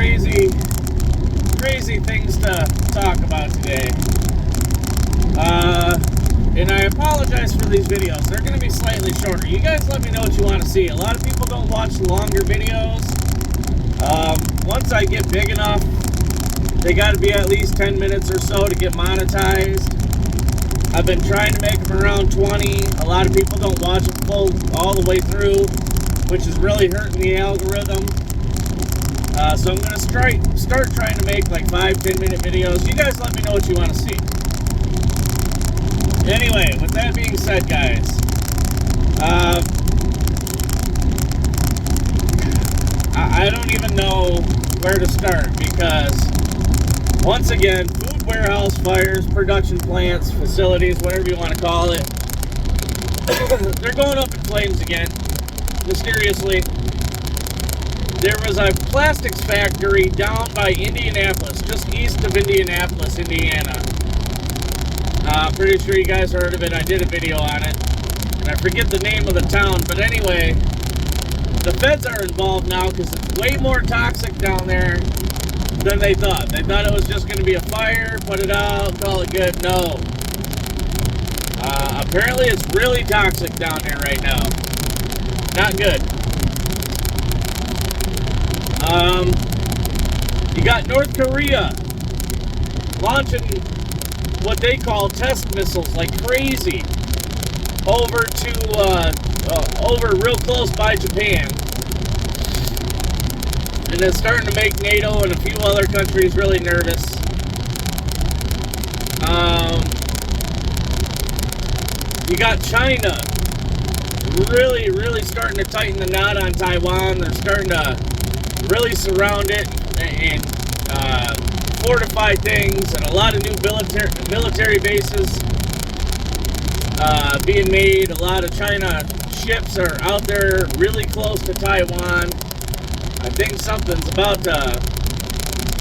crazy things to talk about today. And I apologize for these videos. They're going to be slightly shorter. You guys let me know what you want to see. A lot of people don't watch longer videos. Once I get big enough, they got to be at least 10 minutes or so to get monetized. I've been trying to make them around 20. A lot of people don't watch them all the way through, which is really hurting the algorithm. So I'm going to start trying to make like 5-10 minute videos. You guys let me know what you want to see. Anyway, with that being said, guys, I don't even know where to start because, once again, food warehouse fires, production plants, facilities, whatever you want to call it, they're going up in flames again, mysteriously. There was a plastics factory down by Indianapolis, just east of Indianapolis, Indiana. Pretty sure you guys heard of it. I did a video on it. And I forget the name of the town. But anyway, the feds are involved now because it's way more toxic down there than they thought. They thought it was just going to be a fire, put it out, call it good. No. Apparently it's really toxic down there right now. Not good. You got North Korea launching what they call test missiles like crazy over real close by Japan, and it's starting to make NATO and a few other countries really nervous. You got China really starting to tighten the knot on Taiwan. They're starting to really surround it and fortify things, and a lot of new military bases being made. A lot of China ships are out there really close to Taiwan. I think something's about to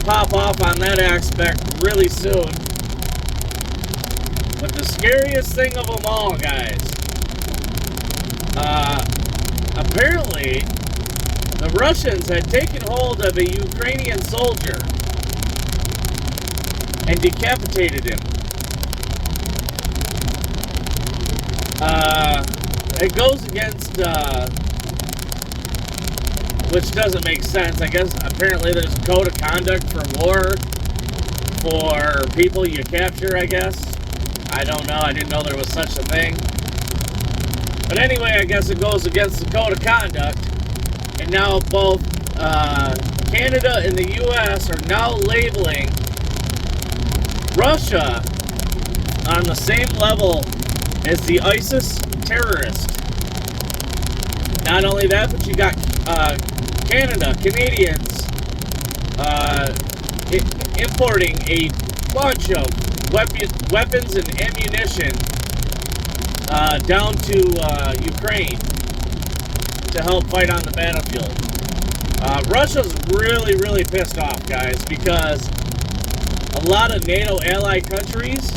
pop off on that aspect really soon. But the scariest thing of them all, guys, apparently the Russians had taken hold of a Ukrainian soldier and decapitated him. It goes against, which doesn't make sense. I guess apparently there's a code of conduct for war for people you capture, I guess. I don't know. I didn't know there was such a thing. But anyway, I guess it goes against the code of conduct. And now both Canada and the U.S. are now labeling Russia on the same level as the ISIS terrorist. Not only that, but you got Canadians importing a bunch of weapons and ammunition down to Ukraine to help fight on the battlefield. Russia's really pissed off, guys, because a lot of NATO ally countries,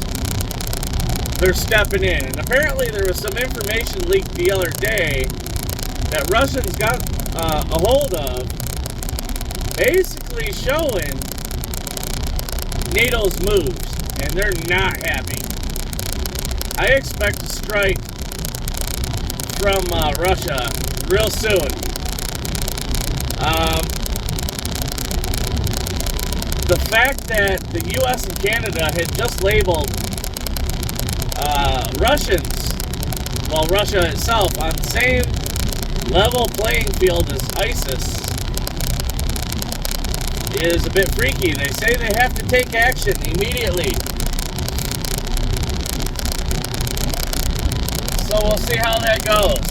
they're stepping in. And apparently there was some information leaked the other day that Russians got a hold of, basically showing NATO's moves, and they're not happy. I expect a strike from Russia real soon. The fact that the U.S. and Canada had just labeled Russians, well, Russia itself, on the same level playing field as ISIS is a bit freaky. They say they have to take action immediately. So we'll see how that goes.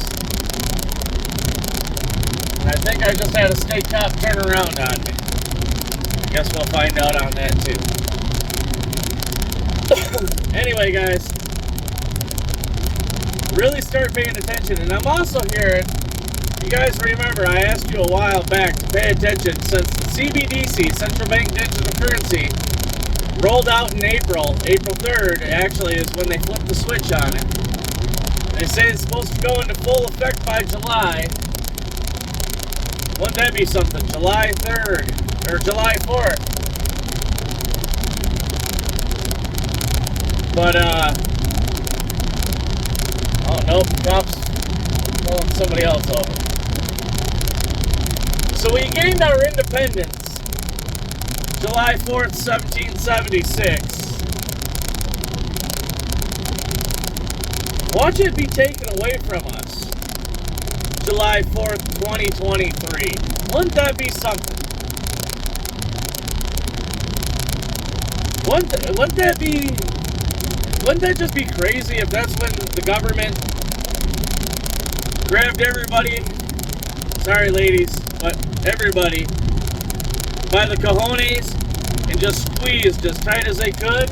I think I just had a state cop turn around on me. Guess we'll find out on that too. Anyway, guys, really start paying attention. And I'm also hearing, you guys remember I asked you a while back to pay attention since the CBDC, Central Bank Digital Currency, rolled out in April 3rd, actually is when they flipped the switch on it. They say it's supposed to go into full effect by July. Wouldn't that be something? July 3rd. or July 4th. But, oh, nope, cops pulling somebody else over. So we gained our independence July 4th, 1776. Watch it be taken away from us July 4th, 2023. Wouldn't that be something? Wouldn't that just be crazy if that's when the government grabbed everybody, sorry ladies, but everybody, by the cojones and just squeezed as tight as they could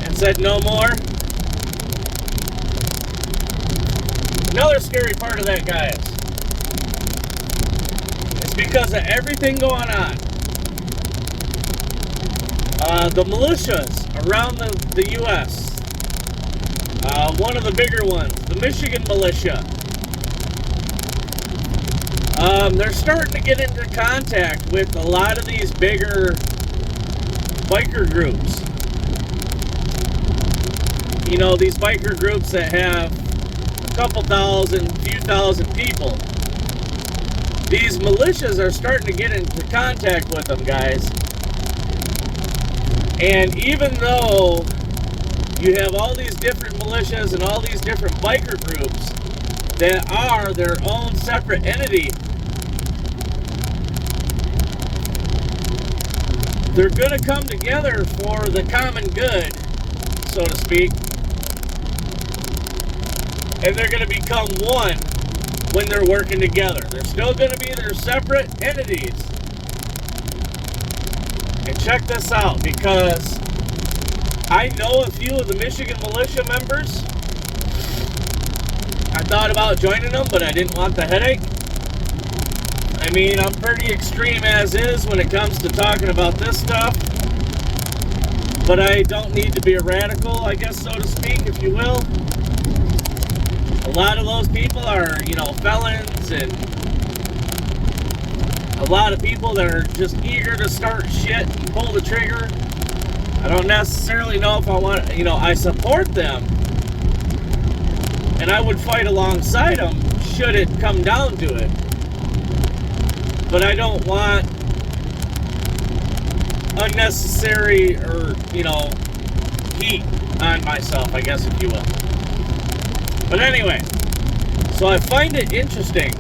and said no more? Another scary part of that, guys, is because of everything going on. The militias around the U.S., one of the bigger ones, the Michigan militia, they're starting to get into contact with a lot of these bigger biker groups. You know, these biker groups that have a couple thousand, few thousand people. These militias are starting to get into contact with them, guys. And even though you have all these different militias and all these different biker groups that are their own separate entity, they're going to come together for the common good, so to speak. And they're going to become one when they're working together. They're still going to be their separate entities. And check this out, because I know a few of the Michigan militia members. I thought about joining them, but I didn't want the headache. I mean, I'm pretty extreme as is when it comes to talking about this stuff. But I don't need to be a radical, I guess, so to speak, if you will. A lot of those people are, you know, felons, and a lot of people that are just eager to start shit and pull the trigger. I don't necessarily know if I want, you know, I support them, and I would fight alongside them should it come down to it. But I don't want unnecessary, or, you know, heat on myself, I guess, if you will. But anyway, so I find it interesting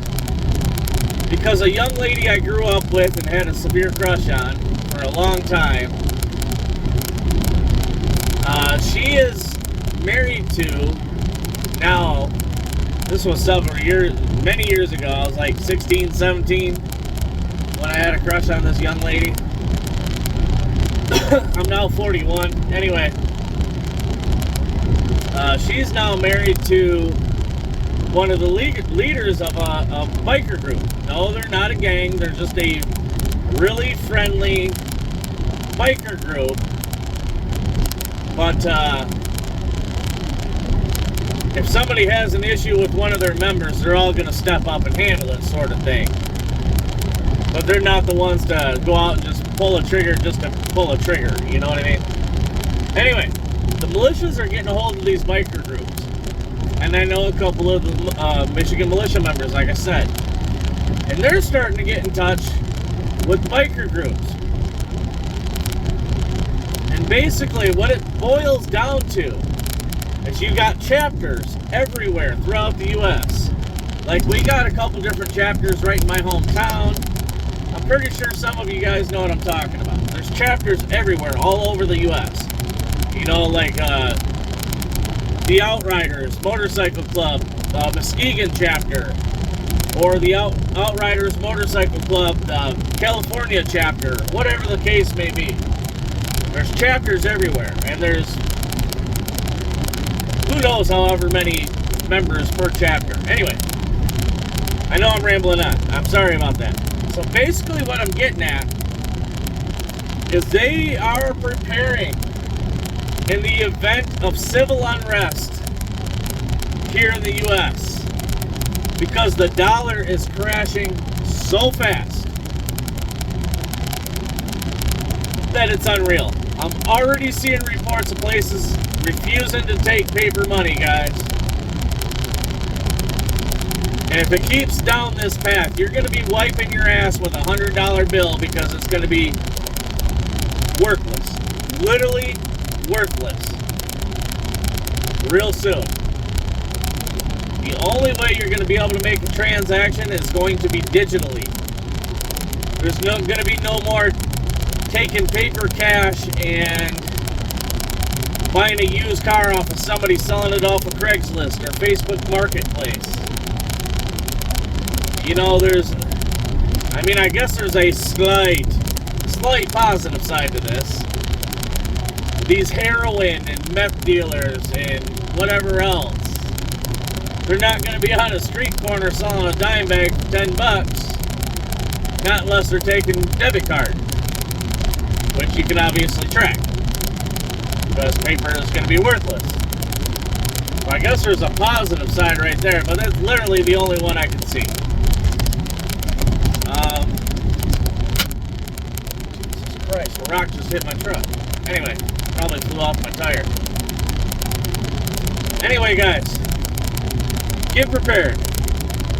because a young lady I grew up with and had a severe crush on for a long time, she is married to, now, this was many years ago, I was like 16, 17, when I had a crush on this young lady. I'm now 41. Anyway, she's now married to one of the leaders of a biker group. No, they're not a gang. They're just a really friendly biker group. But if somebody has an issue with one of their members, they're all going to step up and handle it, sort of thing. But they're not the ones to go out and just pull a trigger just to pull a trigger. You know what I mean? Anyway, the militias are getting a hold of these biker groups. And I know a couple of the Michigan militia members, like I said. And they're starting to get in touch with biker groups. And basically what it boils down to is you got chapters everywhere throughout the U.S. Like, we got a couple different chapters right in my hometown. I'm pretty sure some of you guys know what I'm talking about. There's chapters everywhere, all over the U.S. You know, like the Outriders Motorcycle Club, the Muskegon chapter, or the Outriders Motorcycle Club, the California chapter, whatever the case may be. There's chapters everywhere, and there's who knows however many members per chapter. Anyway, I know I'm rambling on. I'm sorry about that. So basically what I'm getting at is they are preparing in the event of civil unrest here in the U.S. because the dollar is crashing so fast. that it's unreal. I'm already seeing reports of places refusing to take paper money, guys. And if it keeps down this path, you're going to be wiping your ass with a $100 bill because it's going to be worthless. Literally worthless. Real soon. The only way you're going to be able to make a transaction is going to be digitally. There's going to be no more taking paper cash and buying a used car off of somebody selling it off of Craigslist or Facebook Marketplace. You know, I guess there's a slight positive side to this. These heroin and meth dealers and whatever else, they're not going to be on a street corner selling a dime bag for $10. Not unless they're taking debit card, which you can obviously track, because paper is going to be worthless. So I guess there's a positive side right there, but that's literally the only one I can see. Jesus Christ, a rock just hit my truck. Anyway, probably flew off my tire. Anyway, guys, get prepared.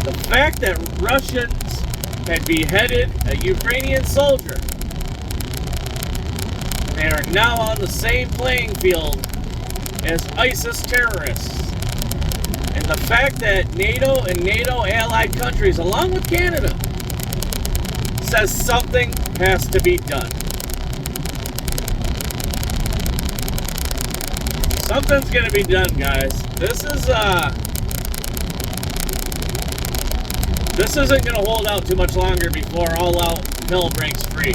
The fact that Russians had beheaded a Ukrainian soldier, they are now on the same playing field as ISIS terrorists. And the fact that NATO and NATO allied countries, along with Canada, says something has to be done. Something's gonna be done, guys. This isn't gonna hold out too much longer before all out hell breaks free.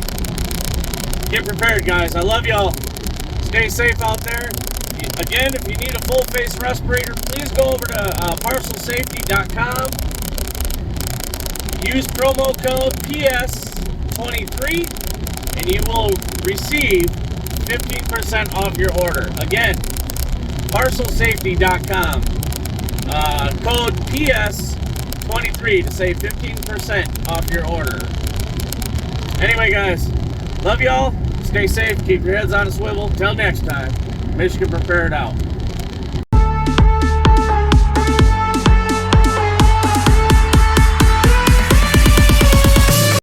Get prepared, guys. I love y'all. Stay safe out there. Again, if you need a full face respirator, please go over to parcelsafety.com. Use promo code PS23 and you will receive 15% off your order. Again, parcelsafety.com. Code PS23 to save 15% off your order. Anyway, guys, love y'all. Stay safe. Keep your heads on a swivel. Till next time, Michigan Prepared out.